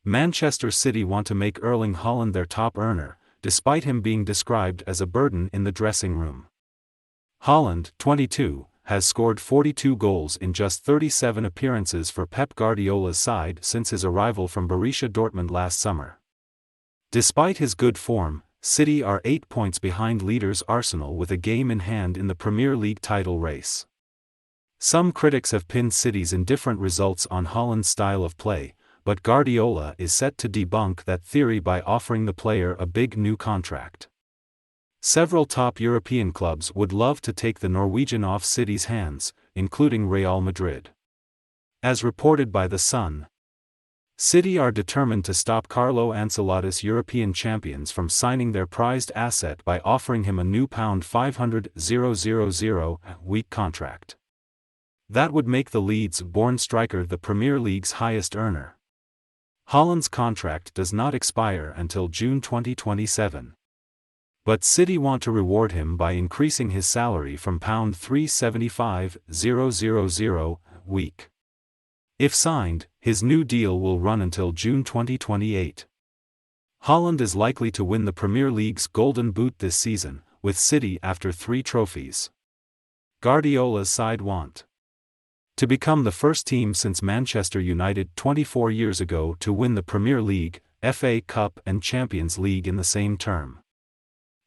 Manchester City want to make Erling Haaland their top earner, despite him being described as a burden in the dressing room. Haaland, 22, has scored 42 goals in just 37 appearances for Pep Guardiola's side since his arrival from Borussia Dortmund last summer. Despite his good form, City are 8 points behind leaders Arsenal with a game in hand in the Premier League title race. Some critics have pinned City's indifferent results on Haaland's style of play, but Guardiola is set to debunk that theory by offering the player a big new contract. Several top European clubs would love to take the Norwegian off City's hands, including Real Madrid. As reported by The Sun, City are determined to stop Carlo Ancelotti's European champions from signing their prized asset by offering him a new £500,000 week contract. That would make the Leeds-born striker the Premier League's highest earner. Haaland's contract does not expire until June 2027. But City want to reward him by increasing his salary from £375,000 week. If signed, his new deal will run until June 2028. Haaland is likely to win the Premier League's Golden Boot this season, with City after 3 trophies. Guardiola's side want to become the first team since Manchester United 24 years ago to win the Premier League, FA Cup and Champions League in the same term.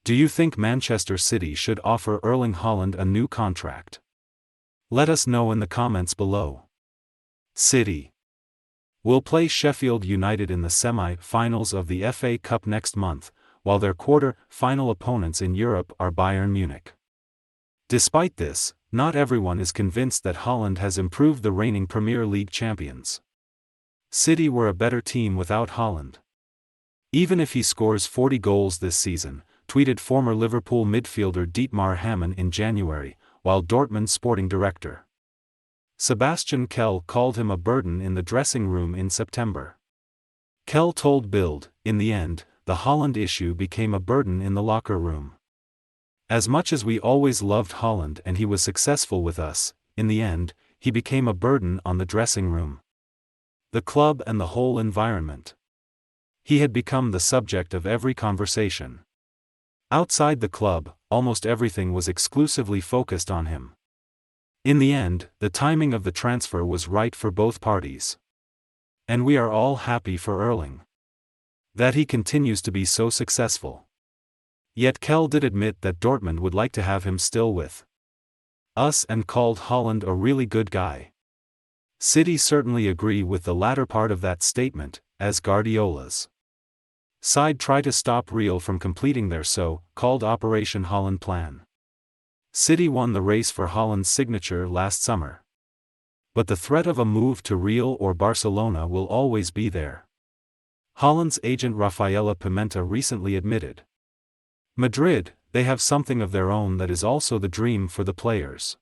Do you think Manchester City should offer Erling Haaland a new contract? Let us know in the comments below. City will play Sheffield United in the semi-finals of the FA Cup next month, while their quarter-final opponents in Europe are Bayern Munich. Despite this, not everyone is convinced that Haaland has improved the reigning Premier League champions. City were a better team without Haaland. Even if he scores 40 goals this season, tweeted former Liverpool midfielder Dietmar Hamann in January, while Dortmund sporting director Sebastian Kehl called him a burden in the dressing room in September. Kehl told Bild, in the end, the Haaland issue became a burden in the locker room. As much as we always loved Haaland and he was successful with us, in the end, he became a burden on the dressing room, the club and the whole environment. He had become the subject of every conversation. Outside the club, almost everything was exclusively focused on him. In the end, the timing of the transfer was right for both parties. And we are all happy for Erling, that he continues to be so successful. Yet Kehl did admit that Dortmund would like to have him still with us and called Haaland a really good guy. City certainly agree with the latter part of that statement, as Guardiola's side try to stop Real from completing their so-called Operation Haaland plan. City won the race for Haaland's signature last summer. But the threat of a move to Real or Barcelona will always be there. Haaland's agent Rafaela Pimenta recently admitted, Madrid, they have something of their own that is also the dream for the players.